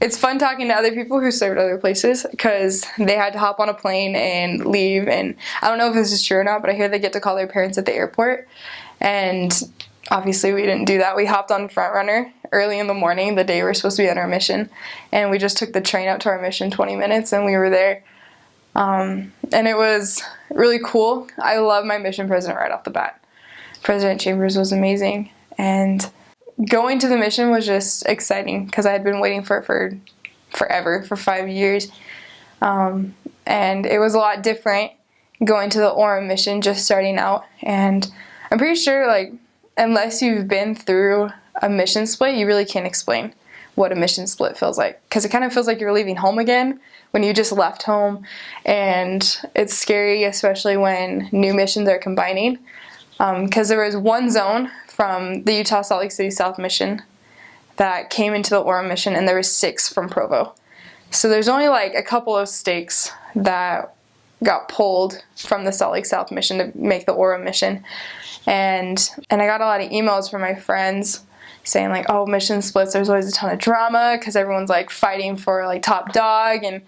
it's fun talking to other people who served other places because they had to hop on a plane and leave. And I don't know if this is true or not, but I hear they get to call their parents at the airport. And obviously we didn't do that. We hopped on Front Runner early in the morning, the day we were supposed to be at our mission. And we just took the train out to our mission, 20 minutes, and we were there. And it was really cool. I love my mission president right off the bat. President Chambers was amazing. And going to the mission was just exciting because I had been waiting for it for forever, for 5 years. And it was a lot different going to the Orem Mission, just starting out. And I'm pretty sure, like, unless you've been through a mission split, you really can't explain what a mission split feels like. Because it kind of feels like you're leaving home again when you just left home. And it's scary, especially when new missions are combining. Because there was one zone from the Utah Salt Lake City South Mission that came into the Orem Mission, and there were 6 from Provo. So there's only like a couple of stakes that got pulled from the Salt Lake South Mission to make the Orem Mission. And I got a lot of emails from my friends saying like, oh, mission splits, there's always a ton of drama because everyone's like fighting for like top dog. And,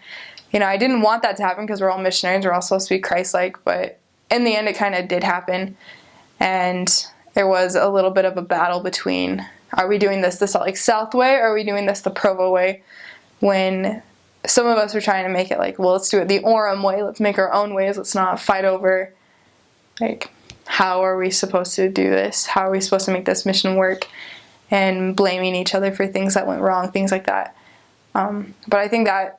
you know, I didn't want that to happen because we're all missionaries, we're all supposed to be Christ-like, but in the end it kind of did happen. And there was a little bit of a battle between, are we doing this the Salt Lake South way or are we doing this the Provo way? When some of us were trying to make it like, well, let's do it the Orem way, let's make our own ways, let's not fight over, like, how are we supposed to do this? How are we supposed to make this mission work? And blaming each other for things that went wrong, things like that. But I think that,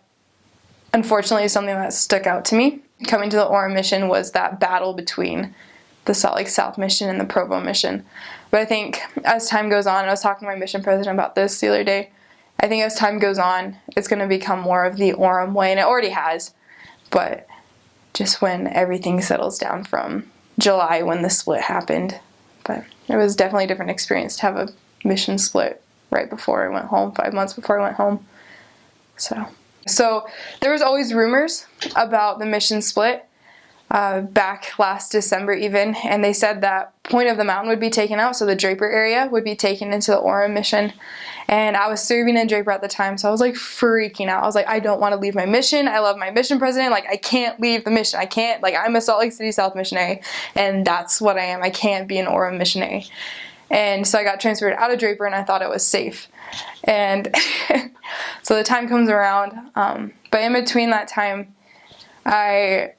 unfortunately, is something that stuck out to me. Coming to the Orem Mission was that battle between the Salt Lake South Mission and the Provo Mission. But I think as time goes on, I was talking to my mission president about this the other day, I think as time goes on, it's going to become more of the Orem way, and it already has, but just when everything settles down from July when the split happened. But it was definitely a different experience to have a mission split right before I went home, 5 months before I went home. So there was always rumors about the mission split. Back last December even, and they said that Point of the Mountain would be taken out, so the Draper area would be taken into the Orem Mission. And I was serving in Draper at the time, so I was like freaking out. I was like, I don't want to leave my mission. I love my mission president. Like, I can't leave the mission. I can't, like, I'm a Salt Lake City South missionary, and that's what I am. I can't be an Orem missionary. And so I got transferred out of Draper, and I thought it was safe. And so the time comes around, but in between that time, I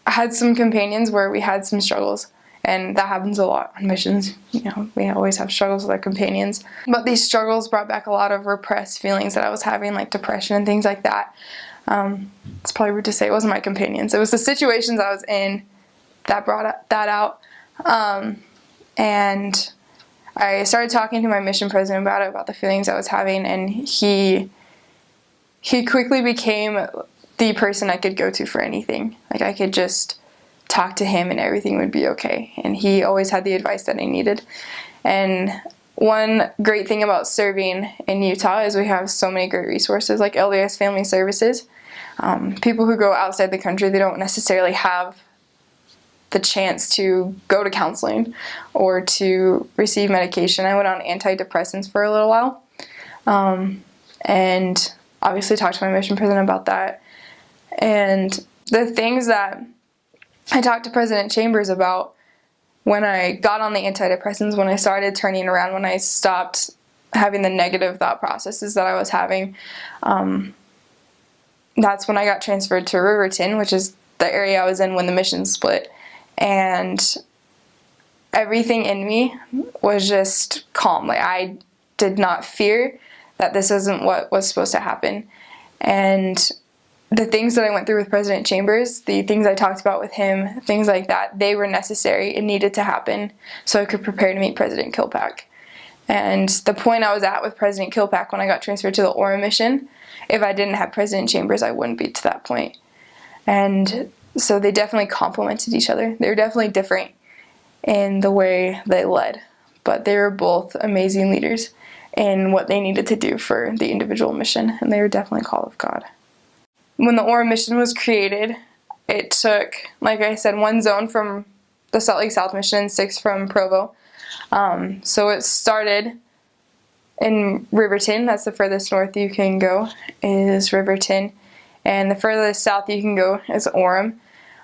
had some companions where we had some struggles, and that happens a lot on missions. You know, we always have struggles with our companions, but these struggles brought back a lot of repressed feelings that I was having, like depression and things like that. It's probably rude to say it wasn't my companions. It was the situations I was in that brought that out. And I started talking to my mission president about the feelings I was having, and he quickly became the person I could go to for anything. Like, I could just talk to him and everything would be okay. And he always had the advice that I needed. And one great thing about serving in Utah is we have so many great resources, like LDS Family Services. People who go outside the country, they don't necessarily have the chance to go to counseling or to receive medication. I went on antidepressants for a little while, and obviously talked to my mission president about that. And the things that I talked to President Chambers about when I got on the antidepressants, when I started turning around, when I stopped having the negative thought processes that I was having, that's when I got transferred to Riverton, which is the area I was in when the mission split. And everything in me was just calm. Like, I did not fear that this isn't what was supposed to happen. And the things that I went through with President Chambers, the things I talked about with him, things like that, they were necessary. It needed to happen so I could prepare to meet President Kilpack. And the point I was at with President Kilpack when I got transferred to the Orem Mission, if I didn't have President Chambers, I wouldn't be to that point. And so they definitely complemented each other. They were definitely different in the way they led, but they were both amazing leaders in what they needed to do for the individual mission, and they were definitely a call of God. When the Orem Mission was created, it took, like I said, one zone from the Salt Lake South Mission and 6 from Provo. So it started in Riverton. That's the furthest north you can go, is Riverton. And the furthest south you can go is Orem.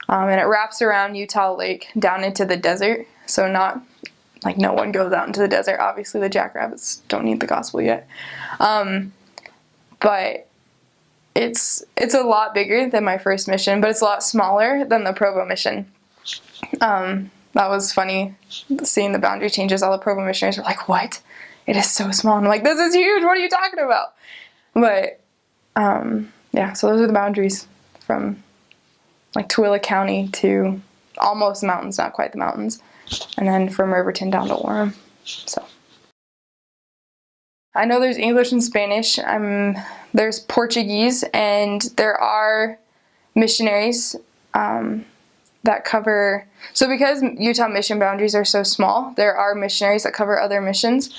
And it wraps around Utah Lake down into the desert. So not like no one goes out into the desert. Obviously the jackrabbits don't need the gospel yet. But it's a lot bigger than my first mission, but it's a lot smaller than the Provo mission. That was funny, seeing the boundary changes. All the Provo missionaries were like, what? It is so small. And I'm like, this is huge. What are you talking about? But, yeah, so those are the boundaries from, like, Tooele County to almost the mountains, not quite the mountains. And then from Riverton down to Orem. So I know there's English and Spanish. There's Portuguese, and there are missionaries that cover. So because Utah mission boundaries are so small, there are missionaries that cover other missions.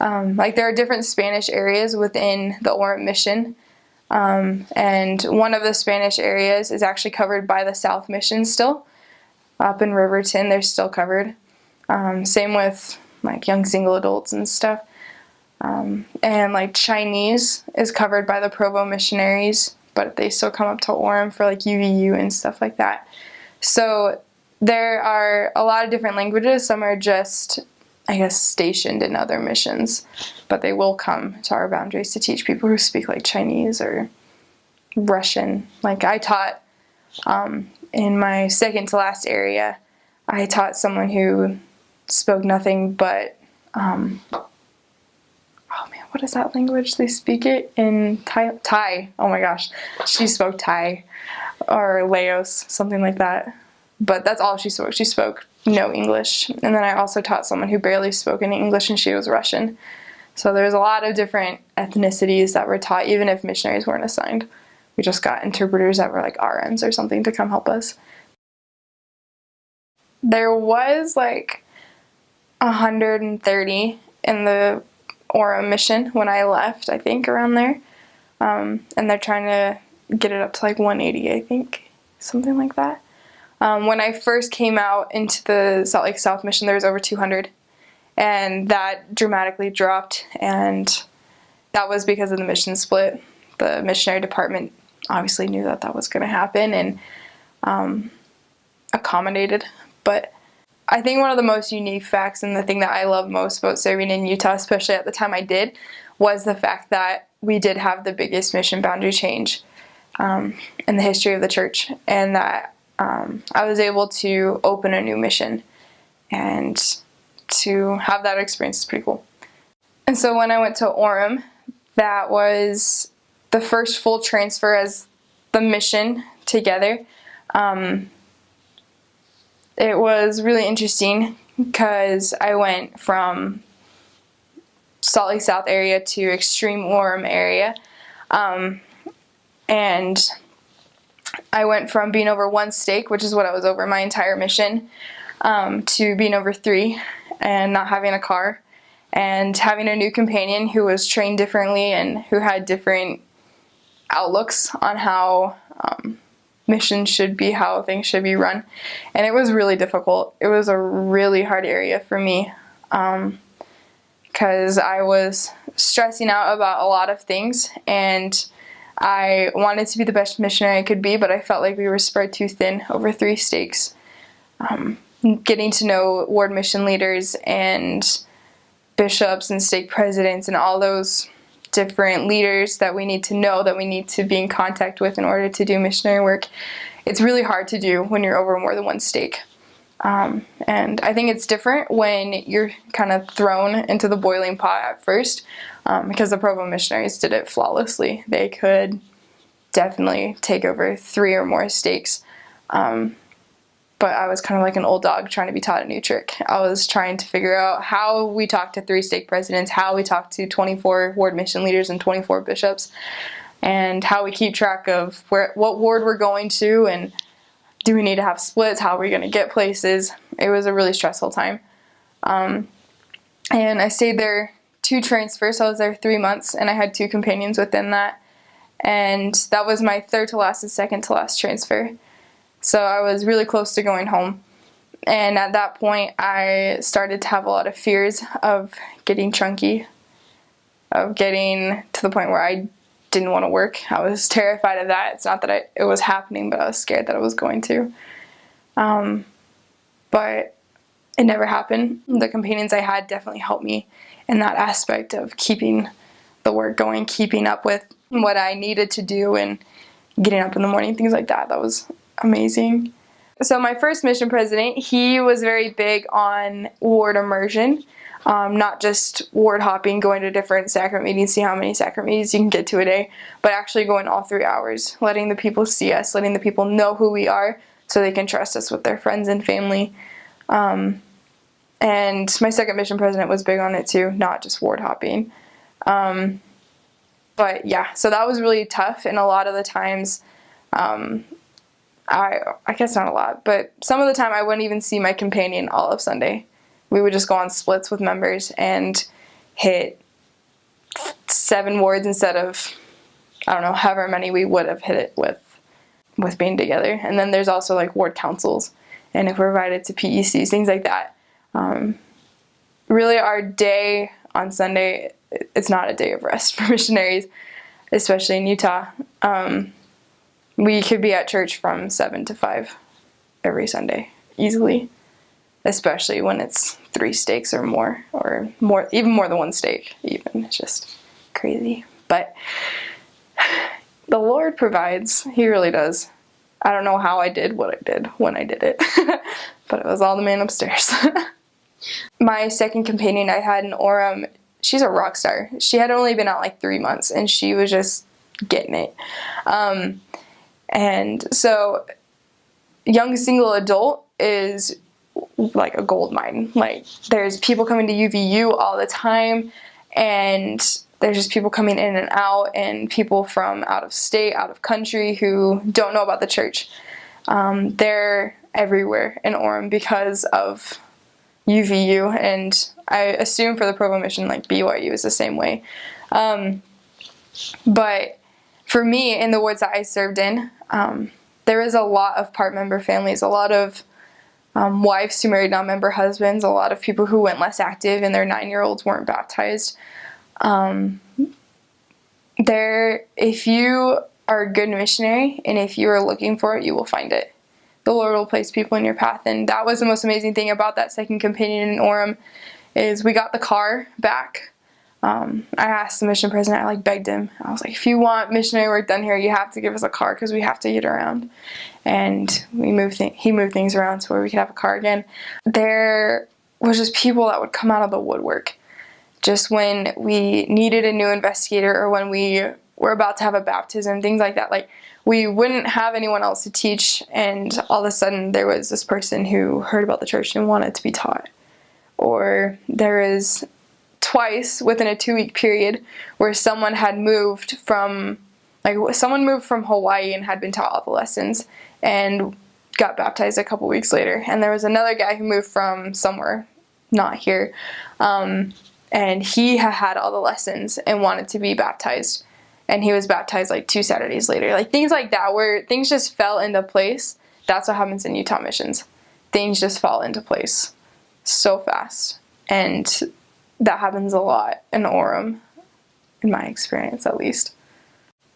Like there are different Spanish areas within the Orem Mission. And one of the Spanish areas is actually covered by the South Mission still. Up in Riverton, they're still covered. Same with like young single adults and stuff. And like Chinese is covered by the Provo missionaries, but they still come up to Orem for like UVU and stuff like that. So there are a lot of different languages. Some are just, I guess, stationed in other missions, but they will come to our boundaries to teach people who speak like Chinese or Russian. Like I taught in my second to last area, I taught someone who spoke nothing but, oh man, what is that language? They speak it in Thai. Oh my gosh. She spoke Thai or Laos, something like that. But that's all she spoke. She spoke no English. And then I also taught someone who barely spoke any English, and she was Russian. So there's a lot of different ethnicities that were taught, even if missionaries weren't assigned. We just got interpreters that were like RNs or something to come help us. There was like 130 in the Orem Mission when I left, I think, around there. And they're trying to get it up to like 180, I think, something like that. When I first came out into the Salt Lake South Mission, there was over 200, and that dramatically dropped, and that was because of the mission split. The missionary department obviously knew that that was going to happen and accommodated. But I think one of the most unique facts, and the thing that I love most about serving in Utah, especially at the time I did, was the fact that we did have the biggest mission boundary change in the history of the church, and that I was able to open a new mission, and to have that experience is pretty cool. And so when I went to Orem, that was the first full transfer as the mission together. It was really interesting because I went from Salt Lake South area to extreme Orem area, and I went from being over one stake, which is what I was over my entire mission, to being over 3 and not having a car, and having a new companion who was trained differently and who had different outlooks on how missions should be, how things should be run. And it was really difficult. It was a really hard area for me because I was stressing out about a lot of things, and I wanted to be the best missionary I could be, but I felt like we were spread too thin over 3 stakes. Getting to know ward mission leaders and bishops and stake presidents and all those different leaders that we need to know, that we need to be in contact with in order to do missionary work. It's really hard to do when you're over more than one stake. And I think it's different when you're kind of thrown into the boiling pot at first, because the Provo missionaries did it flawlessly. They could definitely take over 3 or more stakes. But I was kind of like an old dog trying to be taught a new trick. I was trying to figure out how we talk to 3 stake presidents, how we talk to 24 ward mission leaders and 24 bishops, and how we keep track of what ward we're going to, and do we need to have splits, how are we going to get places. It was a really stressful time. And I stayed there 2 transfers, so I was there 3 months, and I had 2 companions within that. And that was my 3rd to last and 2nd to last transfer. So I was really close to going home. And at that point, I started to have a lot of fears of getting chunky. of getting to the point where I didn't want to work. I was terrified of that. It's not that it was happening, but I was scared that it was going to. But it never happened. The companions I had definitely helped me in that aspect of keeping the work going, keeping up with what I needed to do, and getting up in the morning, things like that. That was amazing. So my first mission president, he was very big on ward immersion, not just ward hopping, going to different sacrament meetings, see how many sacrament meetings you can get to a day, but actually going all 3 hours, letting the people see us, letting the people know who we are so they can trust us with their friends and family. And my second mission president was big on it too, not just ward hopping. But yeah, so that was really tough, and a lot of the times, I guess not a lot, but some of the time I wouldn't even see my companion all of Sunday. We would just go on splits with members and hit 7 wards instead of, I don't know, however many we would have hit it with being together. And then there's also like ward councils, and if we're invited to PECs, things like that. Really our day on Sunday, it's not a day of rest for missionaries, especially in Utah. We could be at church from 7 to 5 every Sunday, easily, especially when it's 3 steaks or more, even more than 1 steak, even. It's just crazy. But the Lord provides. He really does. I don't know how I did what I did when I did it, but it was all the man upstairs. My second companion I had in Orem, she's a rock star. She had only been out like 3 months, and she was just getting it. And so young single adult is like a gold mine. Like, there's people coming to UVU all the time, and there's just people coming in and out, and people from out of state, out of country who don't know about the church. They're everywhere in Orem because of UVU, and I assume for the Provo Mission, like BYU is the same way. But for me, in the wards that I served in, there was a lot of part member families, a lot of wives who married non-member husbands, a lot of people who went less active and their 9-year-olds weren't baptized. If you are a good missionary, and if you are looking for it, you will find it. The Lord will place people in your path, and that was the most amazing thing about that second companion in Orem, is we got the car back. I asked the mission president, I begged him. I was like, if you want missionary work done here, you have to give us a car because we have to get around. And he moved things around to where we could have a car again. There was just people that would come out of the woodwork. Just when we needed a new investigator, or when we were about to have a baptism, things like that. Like, we wouldn't have anyone else to teach, and all of a sudden there was this person who heard about the church and wanted to be taught. Or there is twice within a 2-week period where someone had moved from Hawaii and had been taught all the lessons and got baptized a couple weeks later. And there was another guy who moved from somewhere not here, and he had all the lessons and wanted to be baptized, and he was baptized like 2 Saturdays later. Like, things like that, where things just fell into place. That's what happens in Utah missions. Things just fall into place so fast, and that happens a lot in Orem, in my experience at least.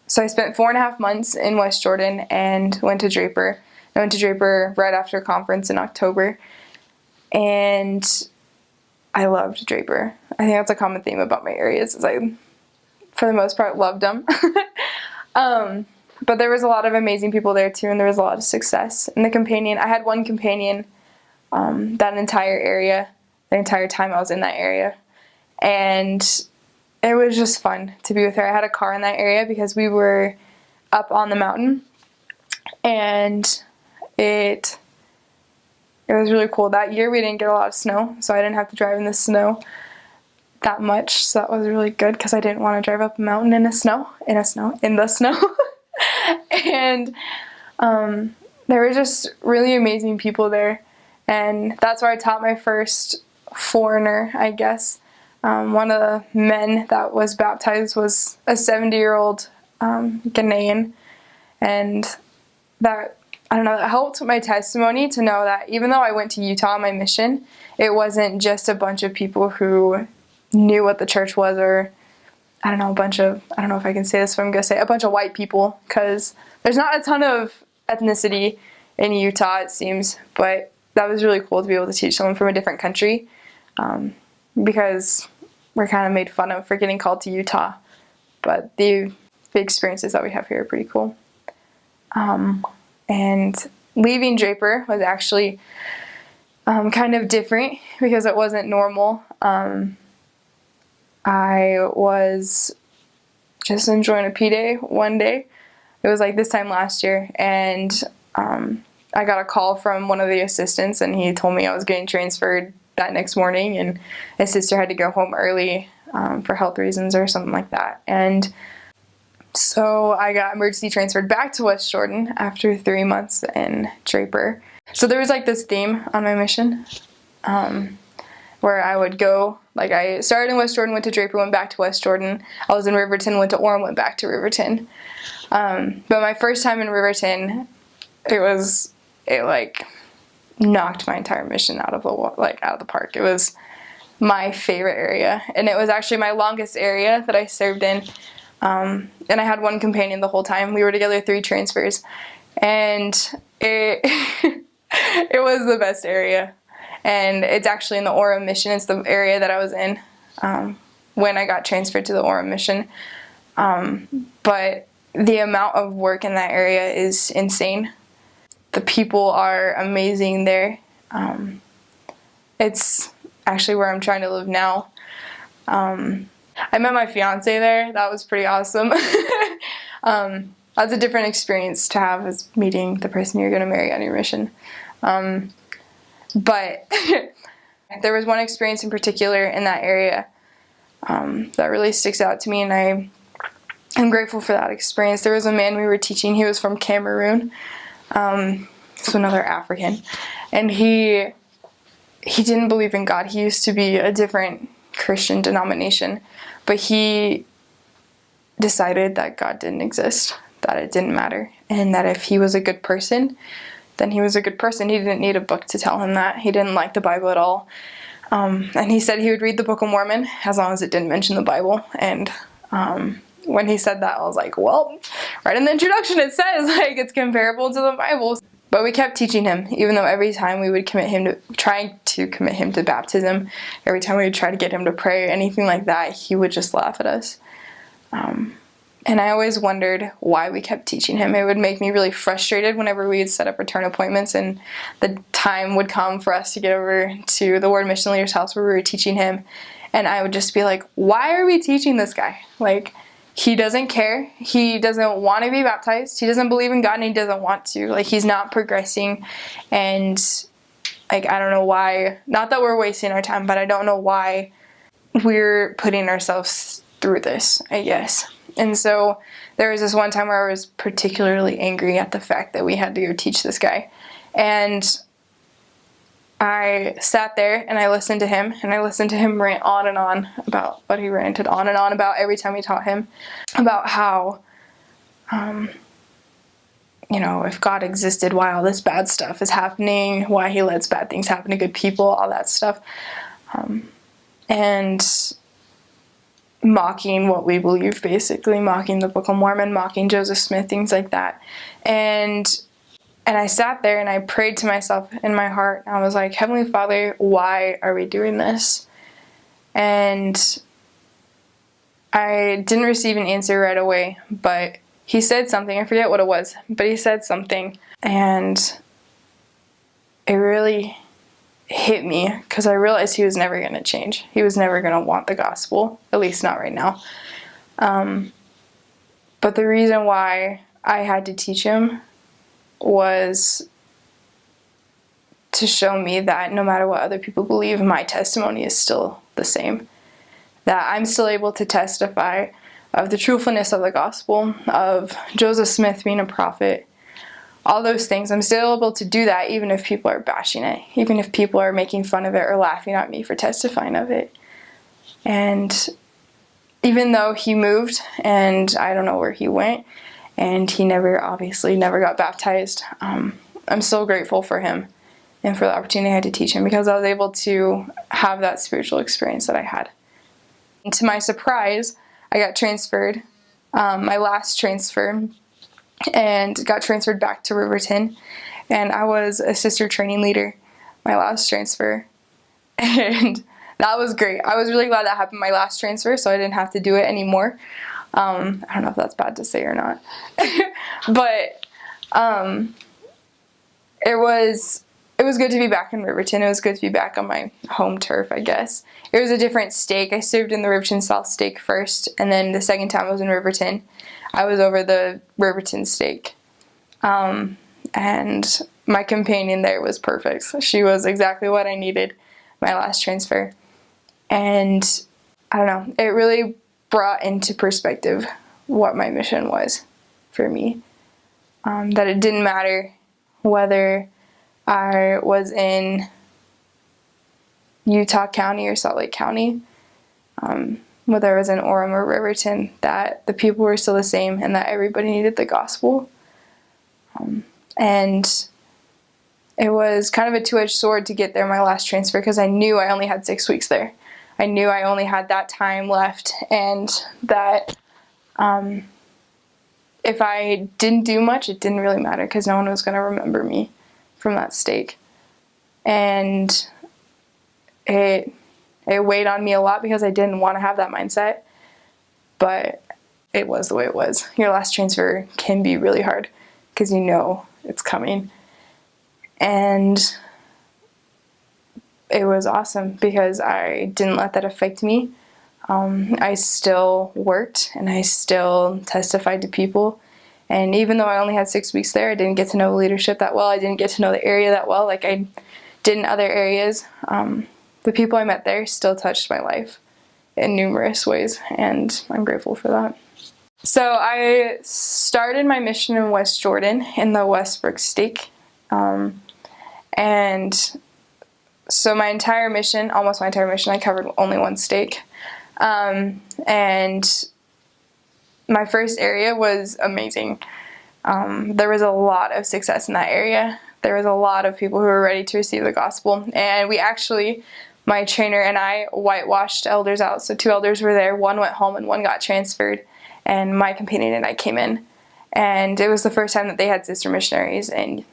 So I spent 4.5 months in West Jordan and went to Draper. I went to Draper right after a conference in October, and I loved Draper. I think that's a common theme about my areas, is I, for the most part, loved them. But there was a lot of amazing people there too, and there was a lot of success. And I had one companion that entire area, the entire time I was in that area. And it was just fun to be with her. I had a car in that area because we were up on the mountain, and it was really cool. That year we didn't get a lot of snow, so I didn't have to drive in the snow that much, so that was really good because I didn't want to drive up a mountain in the snow. And there were just really amazing people there, and that's where I taught my first foreigner, I guess. One of the men that was baptized was a 70-year-old Ghanaian, and that, I don't know, that helped my testimony to know that even though I went to Utah on my mission, it wasn't just a bunch of people who knew what the church was or I don't know, I don't know if I can say this, but I'm going to say a bunch of white people, because there's not a ton of ethnicity in Utah, it seems, but that was really cool to be able to teach someone from a different country, because we're kind of made fun of for getting called to Utah, but the experiences that we have here are pretty cool. And leaving Draper was actually kind of different because it wasn't normal. I was just enjoying a P-Day one day. It was like this time last year, and I got a call from one of the assistants, and he told me I was getting transferred that next morning, and his sister had to go home early for health reasons or something like that. And so I got emergency transferred back to West Jordan after 3 months in Draper. So there was like this theme on my mission, where I would go, like I started in West Jordan, went to Draper, went back to West Jordan. I was in Riverton, went to Orem, went back to Riverton. But my first time in Riverton, it like knocked my entire mission out of the park. It was my favorite area, and it was actually my longest area that I served in. And I had one companion the whole time. We were together 3 transfers, and it it was the best area. And it's actually in the Orem Mission. It's the area that I was in when I got transferred to the Orem Mission. But the amount of work in that area is insane. The people are amazing there. It's actually where I'm trying to live now. I met my fiance there. That was pretty awesome. That's a different experience to have, as meeting the person you're going to marry on your mission. But there was one experience in particular in that area that really sticks out to me, and I'm grateful for that experience. There was a man we were teaching. He was from Cameroon, so another African, and he didn't believe in God. He used to be a different Christian denomination, but he decided that God didn't exist, that it didn't matter, and that if he was a good person, then he was a good person. He didn't need a book to tell him that. He didn't like the Bible at all. And he said he would read the Book of Mormon as long as it didn't mention the Bible. And when he said that, I was like, well, right in the introduction it says like it's comparable to the Bible. But we kept teaching him, even though every time we would try to commit him to baptism, every time we would try to get him to pray, anything like that, he would just laugh at us. And I always wondered why we kept teaching him. It would make me really frustrated whenever we would set up return appointments and the time would come for us to get over to the Word Mission Leader's house where we were teaching him. And I would just be like, why are we teaching this guy? Like, he doesn't care. He doesn't want to be baptized. He doesn't believe in God, and he doesn't want to. Like, he's not progressing. And, like, I don't know why. Not that we're wasting our time, but I don't know why we're putting ourselves through this, I guess. And so there was this one time where I was particularly angry at the fact that we had to go teach this guy. And I sat there and I listened to him, and I listened to him rant on and on about what he ranted on and on about every time we taught him, about how, if God existed, why all this bad stuff is happening, why he lets bad things happen to good people, all that stuff. And mocking what we believe, basically mocking the Book of Mormon, mocking Joseph Smith, things like that. And I sat there and I prayed to myself in my heart. I was like, Heavenly Father, why are we doing this? And I didn't receive an answer right away, but he said something. I forget what it was, but he said something, and it really hit me because I realized he was never going to change. He was never going to want the gospel, at least not right now. But the reason why I had to teach him was to show me that no matter what other people believe, my testimony is still the same. That I'm still able to testify of the truthfulness of the gospel, of Joseph Smith being a prophet, all those things. I'm still able to do that even if people are bashing it, even if people are making fun of it or laughing at me for testifying of it. And even though he moved and I don't know where he went, and he obviously never got baptized, I'm so grateful for him and for the opportunity I had to teach him, because I was able to have that spiritual experience that I had. And to my surprise, I got transferred, my last transfer, and got transferred back to Riverton, and I was a sister training leader my last transfer, and that was great. I was really glad that happened my last transfer, so I didn't have to do it anymore. I don't know if that's bad to say or not, but it was good to be back in Riverton. It was good to be back on my home turf, I guess. It was a different stake. I served in the Riverton South stake first, and then the second time I was in Riverton, I was over the Riverton stake. And my companion there was perfect. She was exactly what I needed my last transfer. And I don't know, it really brought into perspective what my mission was for me. That it didn't matter whether I was in Utah County or Salt Lake County, whether I was in Orem or Riverton, that the people were still the same and that everybody needed the gospel. And it was kind of a two-edged sword to get there my last transfer, because I knew I only had 6 weeks there. I knew I only had that time left, and that if I didn't do much, it didn't really matter, because no one was going to remember me from that stake. And it weighed on me a lot because I didn't want to have that mindset, but it was the way it was. Your last transfer can be really hard because you know it's coming. And it was awesome because I didn't let that affect me. I still worked and I still testified to people. And even though I only had 6 weeks there, I didn't get to know leadership that well. I didn't get to know the area that well like I did in other areas. The people I met there still touched my life in numerous ways, and I'm grateful for that. So I started my mission in West Jordan in the Westbrook stake. And so my entire mission, almost my entire mission, I covered only one stake. And my first area was amazing. There was a lot of success in that area. There was a lot of people who were ready to receive the gospel. And we actually, my trainer and I, whitewashed elders out. So 2 elders were there. 1 went home and 1 got transferred. And my companion and I came in. And it was the first time that they had sister missionaries in,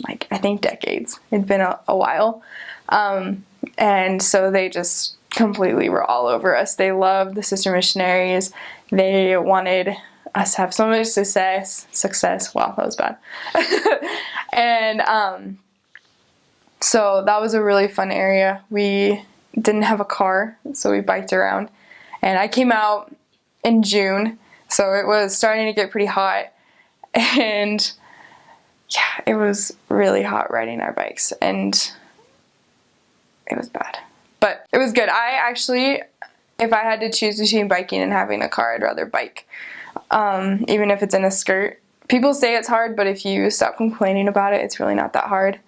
like, I think decades. It'd been a while. And so they just completely were all over us. They loved the sister missionaries. They wanted us to have so much success. Wow, that was bad. And so that was a really fun area. We didn't have a car, so we biked around. And I came out in June, so it was starting to get pretty hot. And yeah, it was really hot riding our bikes, and it was bad. But it was good. I actually, if I had to choose between biking and having a car, I'd rather bike. Even if it's in a skirt. People say it's hard, but if you stop complaining about it, it's really not that hard.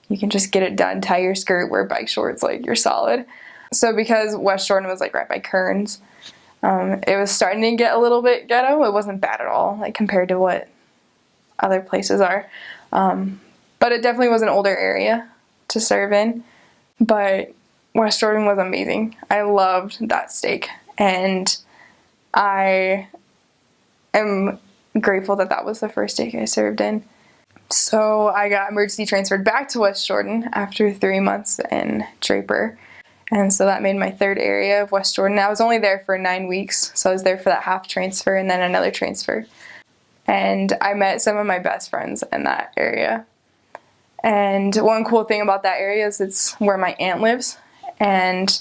You can just get it done, tie your skirt, wear bike shorts, like, you're solid. So because West Jordan was like right by Kearns, it was starting to get a little bit ghetto. It wasn't bad at all, like, compared to what other places are. But it definitely was an older area to serve in. But West Jordan was amazing. I loved that stake, and I am grateful that that was the first stake I served in. So I got emergency transferred back to West Jordan after 3 months in Draper, and so that made my 3rd area of West Jordan. I was only there for 9 weeks, so I was there for that half transfer and then another transfer. And I met some of my best friends in that area. And one cool thing about that area is it's where my aunt lives. And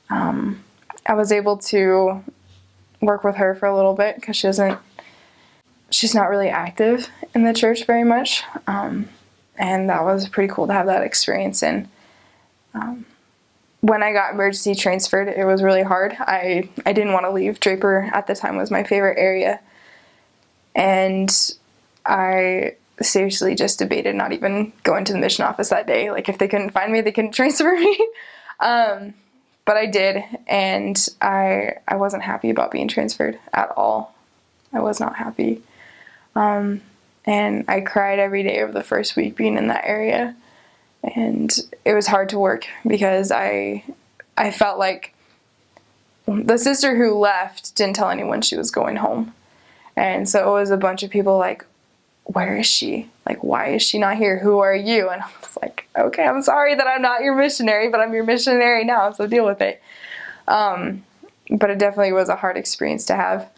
I was able to work with her for a little bit because she's not really active in the church very much. And that was pretty cool to have that experience. And when I got emergency transferred, it was really hard. I didn't want to leave. Draper at the time was my favorite area. And I seriously just debated not even going to the mission office that day. Like, if they couldn't find me, they couldn't transfer me. But I did, and I wasn't happy about being transferred at all. I was not happy. And I cried every day of the first week being in that area. And it was hard to work because I felt like the sister who left didn't tell anyone she was going home. And so it was a bunch of people like, where is she? Like, why is she not here? Who are you? And I was like, okay, I'm sorry that I'm not your missionary, but I'm your missionary now, so deal with it. But it definitely was a hard experience to have.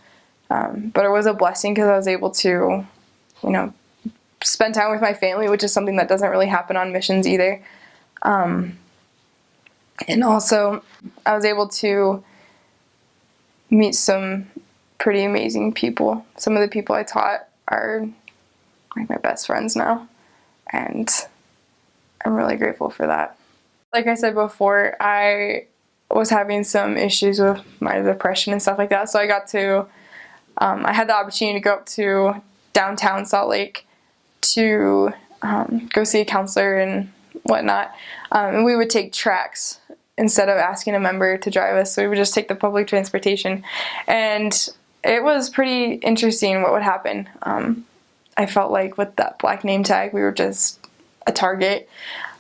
But it was a blessing because I was able to, spend time with my family, which is something that doesn't really happen on missions either. And also, I was able to meet some pretty amazing people. Some of the people I taught are like my best friends now, and I'm really grateful for that. Like I said before, I was having some issues with my depression and stuff like that, so I got to, I had the opportunity to go up to downtown Salt Lake to go see a counselor and whatnot, and we would take tracks instead of asking a member to drive us, so we would just take the public transportation, and it was pretty interesting what would happen. I felt like with that black name tag, we were just a target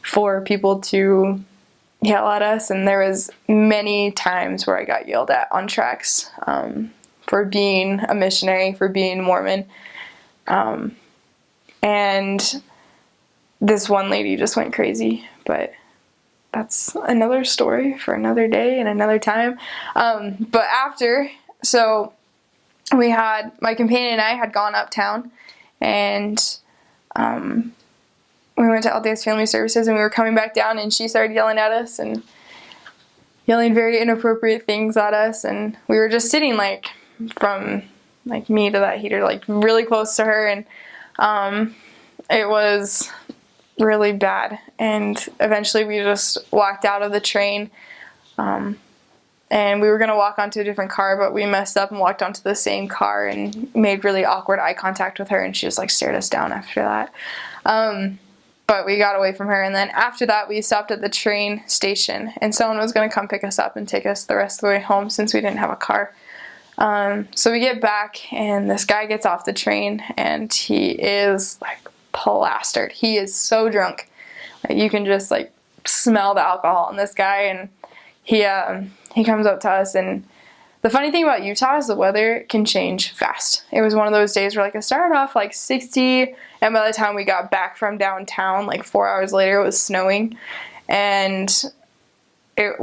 for people to yell at us, and there was many times where I got yelled at on tracks for being a missionary, for being Mormon, and this one lady just went crazy, but that's another story for another day and another time. But after, so my companion and I had gone uptown, and we went to LDS Family Services, and we were coming back down, and she started yelling at us and yelling very inappropriate things at us, and we were just sitting like from like me to that heater, like really close to her, and it was really bad, and eventually we just walked out of the train, and we were going to walk onto a different car, but we messed up and walked onto the same car and made really awkward eye contact with her, and she just like stared us down after that. But we got away from her, and then after that we stopped at the train station, and someone was going to come pick us up and take us the rest of the way home since we didn't have a car. So we get back, and this guy gets off the train, and he is like plastered. He is so drunk. Like, you can just like smell the alcohol in this guy, and he comes up to us, and the funny thing about Utah is the weather can change fast. It was one of those days where like it started off like 60, and by the time we got back from downtown, like 4 hours later, it was snowing, and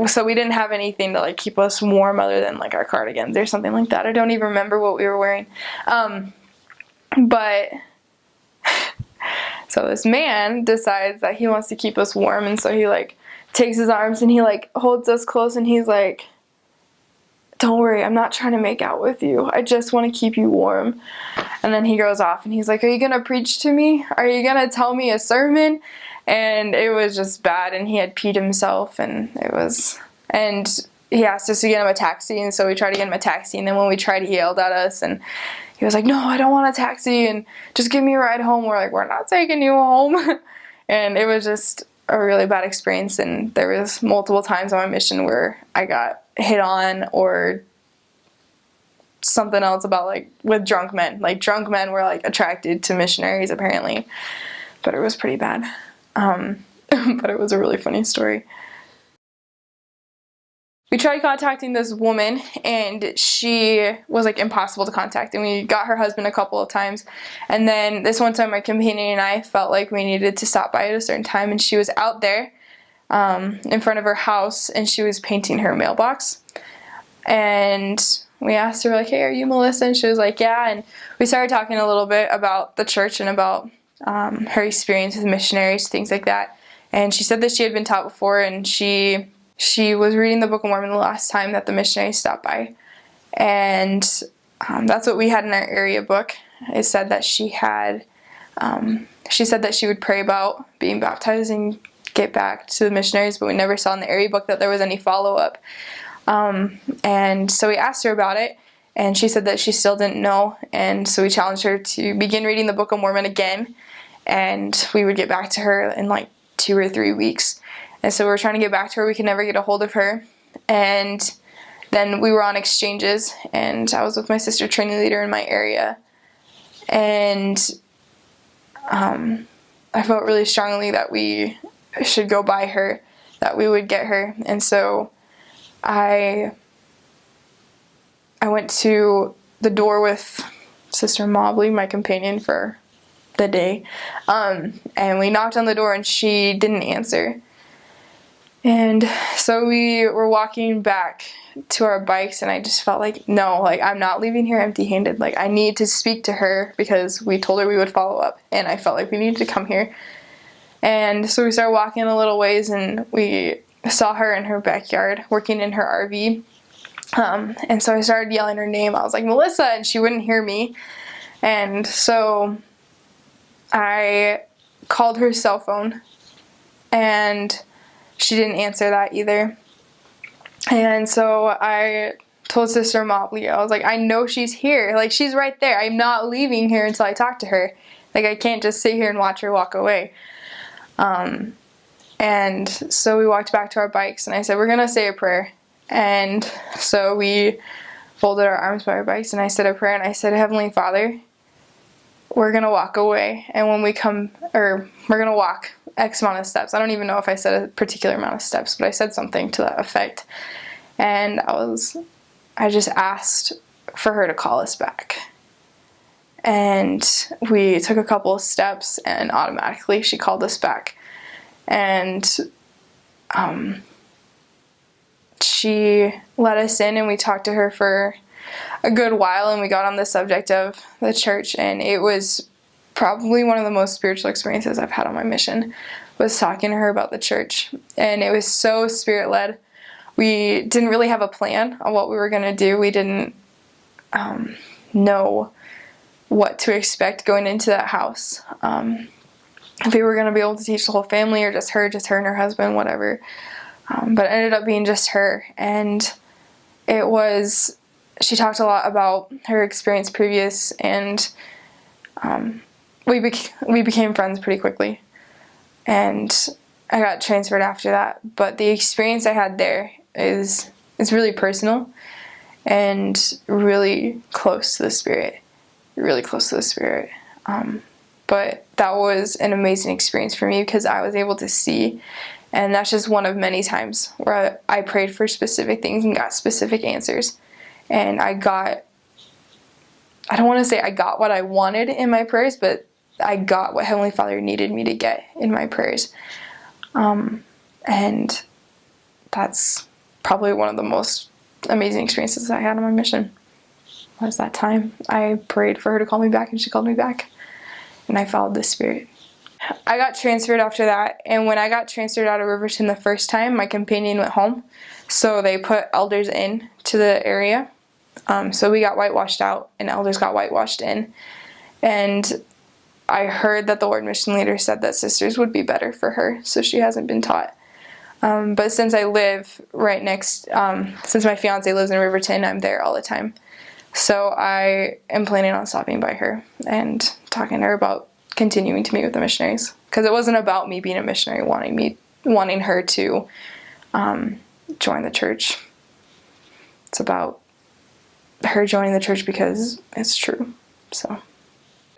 so we didn't have anything to like keep us warm other than like our cardigans or something like that. I don't even remember what we were wearing. But so this man decides that he wants to keep us warm, and so he like takes his arms and he like holds us close, and he's like, don't worry, I'm not trying to make out with you. I just want to keep you warm. And then he goes off and he's like, are you going to preach to me? Are you going to tell me a sermon? And it was just bad, and he had peed himself, and he asked us to get him a taxi, and so we tried to get him a taxi, and then when we tried, he yelled at us, and he was like, no, I don't want a taxi, and just give me a ride home. We're like, we're not taking you home. And it was just a really bad experience, and there was multiple times on my mission where I got hit on or something else about like with drunk men. Like drunk men were like attracted to missionaries apparently, but it was pretty bad. But it was a really funny story. We tried contacting this woman, and she was like impossible to contact, and we got her husband a couple of times, and then this one time my companion and I felt like we needed to stop by at a certain time, and she was out there in front of her house, and she was painting her mailbox, and we asked her like, hey, are you Melissa? And she was like, yeah. And we started talking a little bit about the church and about her experience with missionaries, things like that, and she said that she had been taught before, and she was reading the Book of Mormon the last time that the missionary stopped by, and that's what we had in our area book. It said that she said that she would pray about being baptized and get back to the missionaries, but we never saw in the area book that there was any follow-up. And so we asked her about it, and she said that she still didn't know, and so we challenged her to begin reading the Book of Mormon again, and we would get back to her in like 2 or 3 weeks. And so we were trying to get back to her. We could never get a hold of her. And then we were on exchanges, and I was with my sister training leader in my area. And I felt really strongly that we should go by her, that we would get her. And so I I went to the door with Sister Mobley, my companion for the day, and we knocked on the door and she didn't answer. And so we were walking back to our bikes, and I just felt like, no, like, I'm not leaving here empty-handed. Like, I need to speak to her because we told her we would follow up, and I felt like we needed to come here. And so we started walking a little ways, and we saw her in her backyard working in her RV. And so I started yelling her name. I was like, Melissa, and she wouldn't hear me. And so I called her cell phone, and she didn't answer that either. And so I told Sister Mobley, I was like, I know she's here. Like, she's right there. I'm not leaving here until I talk to her. Like, I can't just sit here and watch her walk away. And so we walked back to our bikes, and I said, we're going to say a prayer. And so we folded our arms by our bikes, and I said a prayer, and I said, Heavenly Father, we're going to walk away. And when we come, or we're going to walk X amount of steps. I don't even know if I said a particular amount of steps, but I said something to that effect. And I just asked for her to call us back. And we took a couple of steps, and automatically she called us back. And she let us in, and we talked to her for a good while, and we got on the subject of the church, and it was probably one of the most spiritual experiences I've had on my mission, was talking to her about the church. And it was so spirit-led. We didn't really have a plan on what we were going to do. We didn't know what to expect going into that house. If we were going to be able to teach the whole family, or just her and her husband, whatever. But it ended up being just her. And she talked a lot about her experience previous, and we became friends pretty quickly. And I got transferred after that. But the experience I had there is really personal and really close to the Spirit. Really close to the Spirit. But that was an amazing experience for me because I was able to see, and that's just one of many times where I prayed for specific things and got specific answers. And I don't want to say I got what I wanted in my prayers, but I got what Heavenly Father needed me to get in my prayers. And that's probably one of the most amazing experiences I had on my mission. Was that time I prayed for her to call me back, and she called me back, and I followed the Spirit. I got transferred after that, and when I got transferred out of Riverton the first time, my companion went home, so they put elders in to the area. So we got whitewashed out, and elders got whitewashed in. And I heard that the Orem Mission leader said that sisters would be better for her, so she hasn't been taught. But since I live right next, since my fiance lives in Riverton, I'm there all the time. So I am planning on stopping by her and talking to her about continuing to meet with the missionaries. Because it wasn't about me being a missionary, wanting her to join the church. It's about her joining the church because it's true. So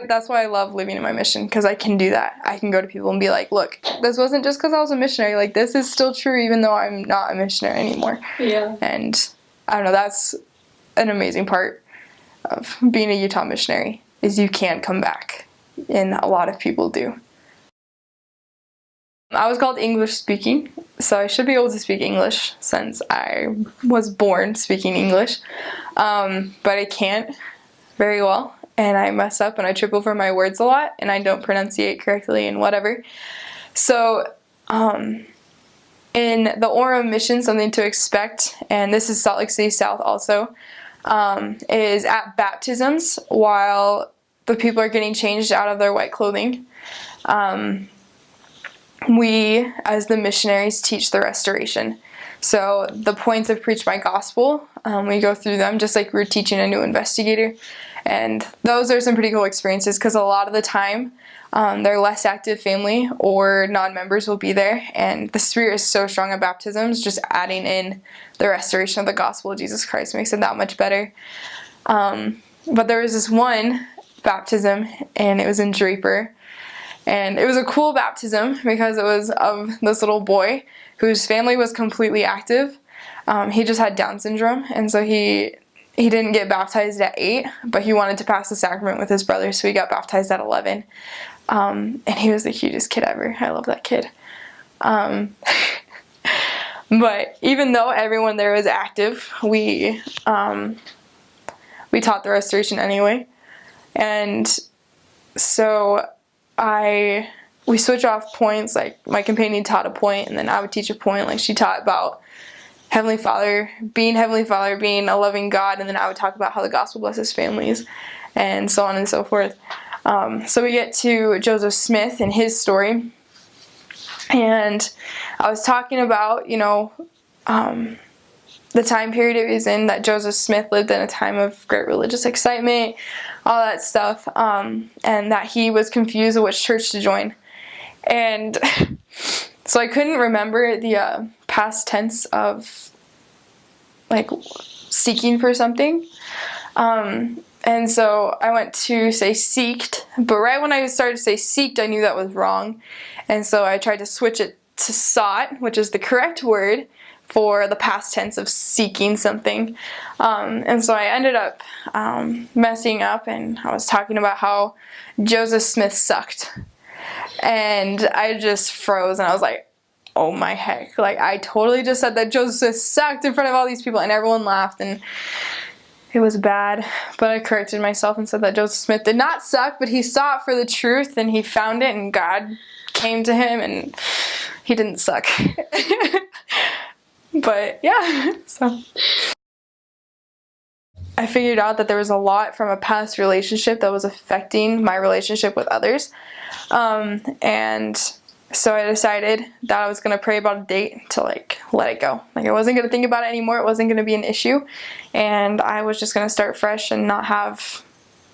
that's why I love living in my mission, because I can do that. I can go to people and be like, look, this wasn't just because I was a missionary. Like, this is still true even though I'm not a missionary anymore. Yeah. And I don't know, that's an amazing part of being a Utah missionary, is you can come back, and a lot of people do. I was called English speaking, so I should be able to speak English since I was born speaking English, but I can't very well, and I mess up and I trip over my words a lot, and I don't pronunciate correctly and whatever. So in the Orem Mission, something to expect, and this is Salt Lake City South also, is at baptisms, while the people are getting changed out of their white clothing, we, as the missionaries, teach the restoration. So the points of Preach My Gospel, we go through them just like we're teaching a new investigator. And those are some pretty cool experiences, because a lot of the time their less active family or non-members will be there, and the Spirit is so strong at baptisms, just adding in the restoration of the gospel of Jesus Christ makes it that much better. But there was this one baptism, and it was in Draper, and it was a cool baptism because it was of this little boy whose family was completely active. He just had Down syndrome, and so he he didn't get baptized at 8, but he wanted to pass the sacrament with his brother, so he got baptized at 11. And he was the cutest kid ever. I love that kid. But even though everyone there was active, we taught the restoration anyway. And so we switch off points. Like, my companion taught a point, and then I would teach a point. Like, she taught about Heavenly Father, being a loving God, and then I would talk about how the gospel blesses families, and so on and so forth. So we get to Joseph Smith and his story, and I was talking about, the time period it was in, that Joseph Smith lived in a time of great religious excitement, all that stuff, and that he was confused of which church to join. And so I couldn't remember the past tense of, like, seeking for something. And so I went to say seeked, but right when I started to say seeked, I knew that was wrong. And so I tried to switch it to sought, which is the correct word for the past tense of seeking something. And so I ended up messing up, and I was talking about how Joseph Smith sucked. And I just froze, and I was like, oh my heck. Like, I totally just said that Joseph Smith sucked in front of all these people, and everyone laughed, and it was bad. But I corrected myself and said that Joseph Smith did not suck, but he sought for the truth, and he found it, and God came to him, and he didn't suck. But yeah, so I figured out that there was a lot from a past relationship that was affecting my relationship with others. And so I decided that I was going to pray about a date to, like, let it go. Like, I wasn't going to think about it anymore. It wasn't going to be an issue. And I was just going to start fresh and not have,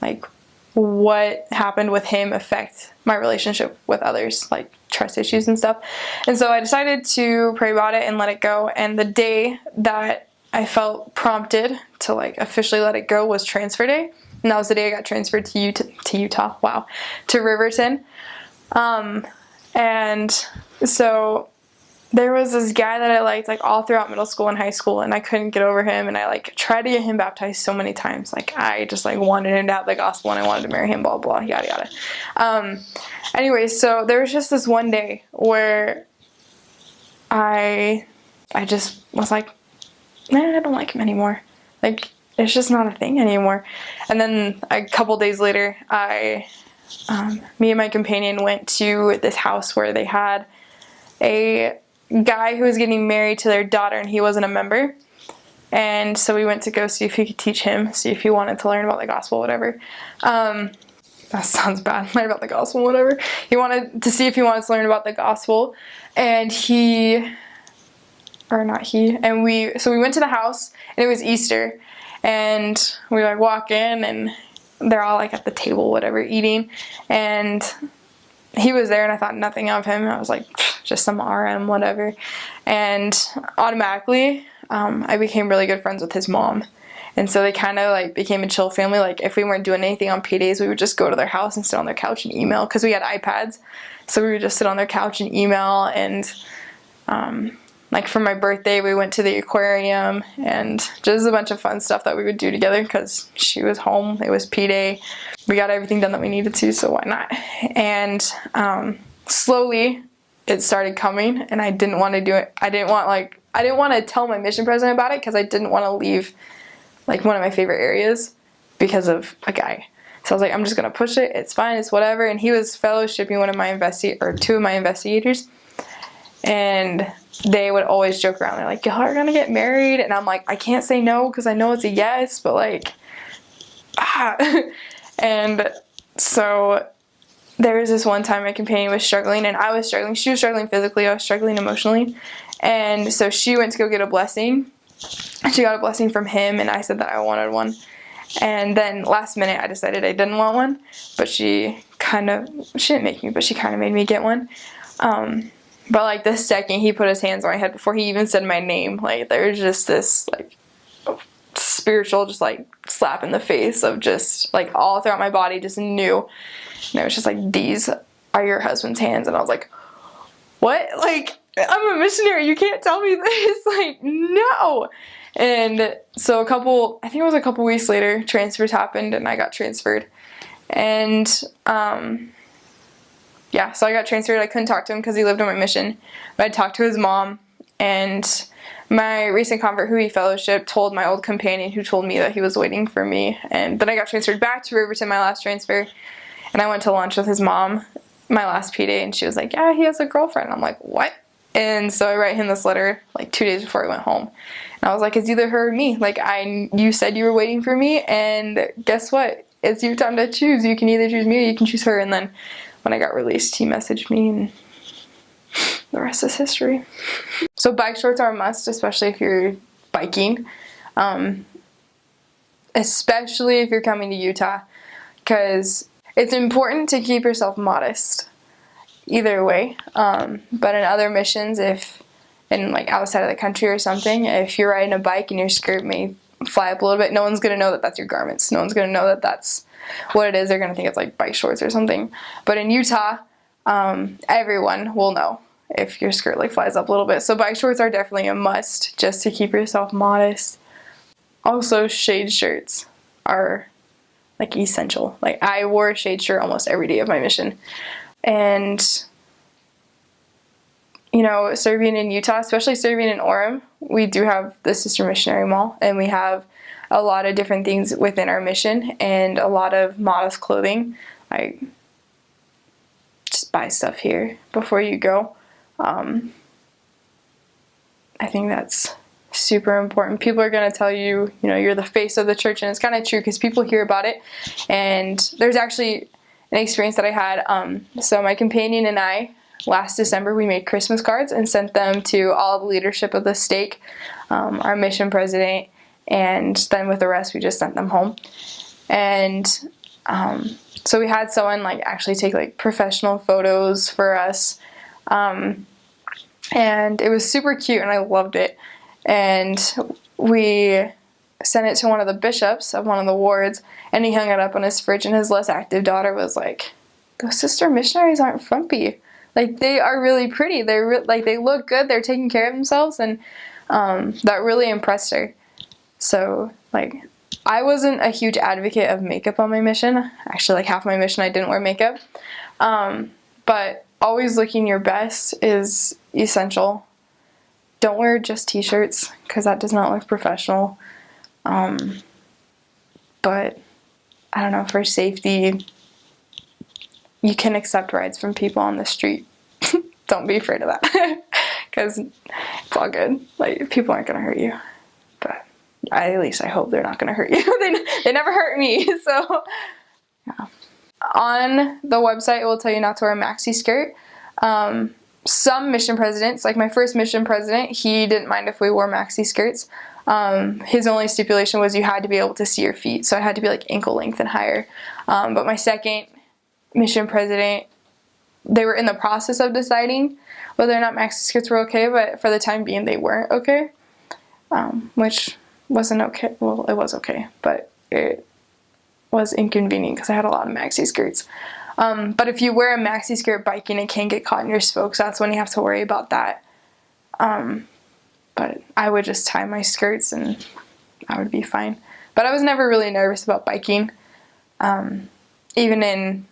like, what happened with him affect my relationship with others, like trust issues and stuff. And so I decided to pray about it and let it go. And the day that I felt prompted to, like, officially let it go was transfer day. And that was the day I got transferred to Utah. Wow. To Riverton. And so there was this guy that I liked, like, all throughout middle school and high school, and I couldn't get over him, and I, like, tried to get him baptized so many times. Like, I just, like, wanted him to have the gospel, and I wanted to marry him, blah, blah, yada, yada. Anyway, so there was just this one day where I just was like, I don't like him anymore. Like, it's just not a thing anymore. And then a couple days later, me and my companion went to this house where they had a guy who was getting married to their daughter, and he wasn't a member. And so we went to go see if he could teach him, see if he wanted to learn about the gospel, whatever. That sounds bad, learn about the gospel, whatever. He wanted to see if he wanted to learn about the gospel, and we went to the house, and it was Easter, and we, like, walk in, and they're all, like, at the table, whatever, eating, and he was there, and I thought nothing of him. I was like, just some RM, whatever. And automatically, I became really good friends with his mom. And so they kind of, like, became a chill family. Like, if we weren't doing anything on paydays, we would just go to their house and sit on their couch and email, because we had iPads. So we would just sit on their couch and email. And like, for my birthday, we went to the aquarium, and just a bunch of fun stuff that we would do together, because she was home. It was P-Day. We got everything done that we needed to, so why not? And slowly it started coming, and I didn't want to do it. I didn't want to tell my mission president about it, because I didn't want to leave, like, one of my favorite areas because of a guy. So I was like, I'm just going to push it. It's fine. It's whatever. And he was fellowshipping two of my investigators. And they would always joke around. They're like, y'all are going to get married. And I'm like, I can't say no, because I know it's a yes, but, like, And so there was this one time my companion was struggling, and I was struggling. She was struggling physically. I was struggling emotionally. And so she went to go get a blessing. She got a blessing from him, and I said that I wanted one. And then last minute I decided I didn't want one, but she didn't make me, but she kind of made me get one. But, like, the second he put his hands on my head, before he even said my name, like, there was just this, like, spiritual, just, like, slap in the face of just, like, all throughout my body, just knew. And it was just like, these are your husband's hands. And I was like, what? Like, I'm a missionary, you can't tell me this, like, no. And so I think it was a couple weeks later, transfers happened and I got transferred. And yeah, so I got transferred. I couldn't talk to him because he lived on my mission, but I talked to his mom, and my recent convert who he fellowship told my old companion who told me that he was waiting for me. And then I got transferred back to Riverton, my last transfer, and I went to lunch with his mom my last P day, and she was like, yeah, he has a girlfriend. I'm like, what? And so I write him this letter like 2 days before I went home. And I was like, it's either her or me. Like, you said you were waiting for me, and guess what? It's your time to choose. You can either choose me or you can choose her. And then when I got released, he messaged me, and the rest is history. So bike shorts are a must, especially if you're biking. Especially if you're coming to Utah, because it's important to keep yourself modest either way. But in other missions, if in like outside of the country or something, if you're riding a bike and your skirt may fly up a little bit, no one's gonna know that that's your garments. No one's gonna know that that's what it is. They're gonna think it's like bike shorts or something. But in Utah, everyone will know if your skirt like flies up a little bit. So bike shorts are definitely a must just to keep yourself modest. Also, shade shirts are like essential. Like, I wore a shade shirt almost every day of my mission. And you know, serving in Utah, especially serving in Orem, we do have the Sister Missionary Mall, and we have a lot of different things within our mission and a lot of modest clothing. Like, just buy stuff here before you go. I think that's super important. People are going to tell you, you know, you're the face of the church, and it's kind of true because people hear about it. And there's actually an experience that I had. So my companion and I, last December, we made Christmas cards and sent them to all the leadership of the stake, our mission president, and then with the rest we just sent them home. And so we had someone like actually take like professional photos for us, and it was super cute and I loved it. And we sent it to one of the bishops of one of the wards, and he hung it up on his fridge, and his less active daughter was like, those sister missionaries aren't frumpy. Like, they are really pretty. They're like, they look good. They're taking care of themselves, and that really impressed her. So, like, I wasn't a huge advocate of makeup on my mission. Actually, like, half my mission I didn't wear makeup. But always looking your best is essential. Don't wear just t-shirts, because that does not look professional. But, I don't know, for safety, you can accept rides from people on the street. Don't be afraid of that, because it's all good. Like, people aren't going to hurt you, but at least I hope they're not going to hurt you. They never hurt me, so yeah. On the website, it will tell you not to wear a maxi skirt. Some mission presidents, like my first mission president, he didn't mind if we wore maxi skirts. His only stipulation was you had to be able to see your feet, so it had to be like ankle length and higher. But my second mission president, they were in the process of deciding whether or not maxi skirts were okay, but for the time being they weren't okay, which wasn't okay. Well, it was okay, but it was inconvenient because I had a lot of maxi skirts. But if you wear a maxi skirt biking, it can get caught in your spokes. That's when you have to worry about that. But I would just tie my skirts and I would be fine. But I was never really nervous about biking. Even in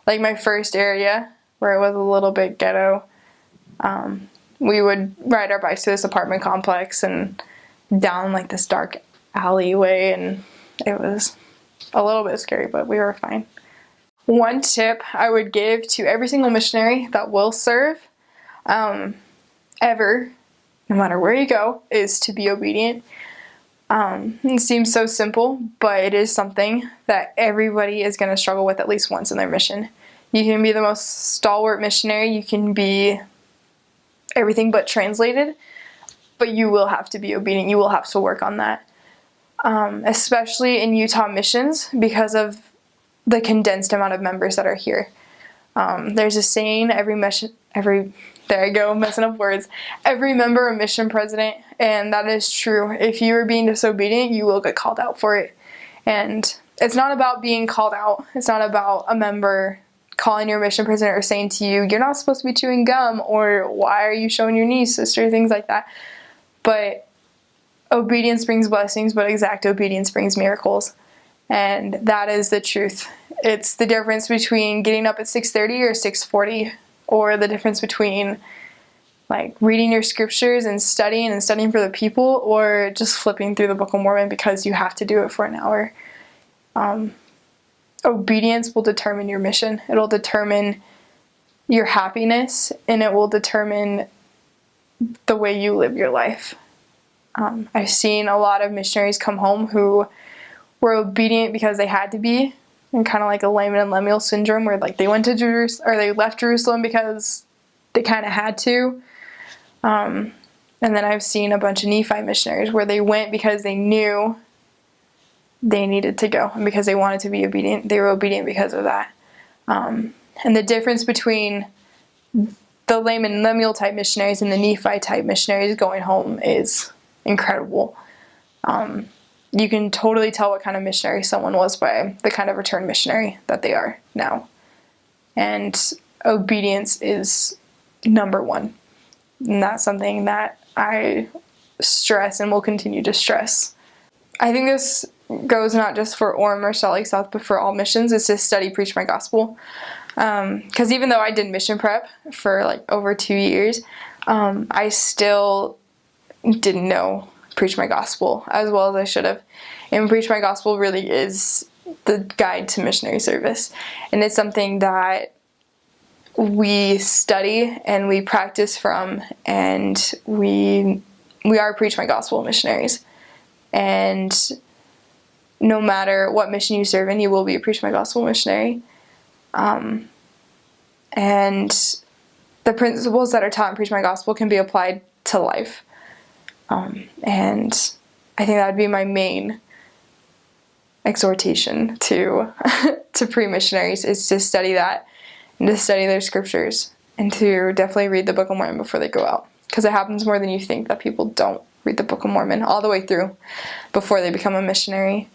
like my first area where it was a little bit ghetto, we would ride our bikes to this apartment complex and down like this dark alleyway, and it was a little bit scary, but we were fine. One tip I would give to every single missionary that will serve, ever, no matter where you go, is to be obedient. It seems so simple, but it is something that everybody is going to struggle with at least once in their mission. You can be the most stalwart missionary, you can be everything but translated, but you will have to be obedient. You will have to work on that. Especially in Utah missions, because of the condensed amount of members that are here. There's a saying, every member a mission president, and that is true. If you are being disobedient, you will get called out for it. And it's not about being called out. It's not about a member calling your mission president or saying to you, you're not supposed to be chewing gum, or why are you showing your knee, sister, things like that. But obedience brings blessings, but exact obedience brings miracles. And that is the truth. It's the difference between getting up at 6:30 or 6:40, or the difference between like reading your scriptures and studying for the people, or just flipping through the Book of Mormon because you have to do it for an hour. Obedience will determine your mission. It'll determine your happiness, and it will determine the way you live your life. I've seen a lot of missionaries come home who were obedient because they had to be, and kind of like a Laman and Lemuel syndrome, where like they went to Jerusalem, or they left Jerusalem because they kind of had to. And then I've seen a bunch of Nephi missionaries where they went because they knew they needed to go, and because they wanted to be obedient. They were obedient because of that. And the difference between the Laman and Lemuel type missionaries and the Nephi type missionaries going home is incredible. You can totally tell what kind of missionary someone was by the kind of return missionary that they are now. And obedience is number one. And that's something that I stress and will continue to stress. I think this goes not just for Orem or Salt Lake South, but for all missions, is to study, preach my gospel. Because even though I did mission prep for like over 2 years, I still didn't know preach my gospel as well as I should have. And preach my gospel really is the guide to missionary service. And it's something that we study and we practice from, and we are preach my gospel missionaries. And no matter what mission you serve in, you will be a preach my gospel missionary. And the principles that are taught in preach my gospel can be applied to life. And I think that would be my main exhortation to pre-missionaries, is to study that, and to study their scriptures, and to definitely read the Book of Mormon before they go out. Because it happens more than you think that people don't read the Book of Mormon all the way through before they become a missionary.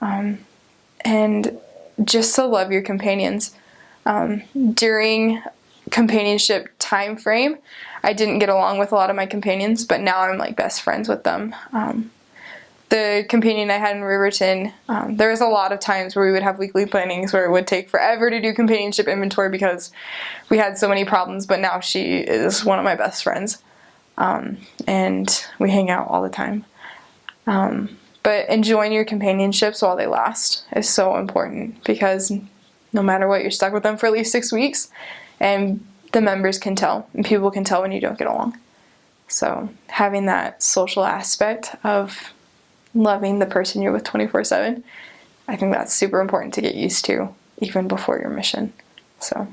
And just to love your companions. During companionship time frame, I didn't get along with a lot of my companions, but now I'm like best friends with them. The companion I had in Riverton, there was a lot of times where we would have weekly plannings where it would take forever to do companionship inventory because we had so many problems, but now she is one of my best friends. And we hang out all the time. But enjoying your companionships while they last is so important, because no matter what, you're stuck with them for at least 6 weeks, and the members can tell, and people can tell when you don't get along. So having that social aspect of loving the person you're with 24/7, I think that's super important to get used to even before your mission. So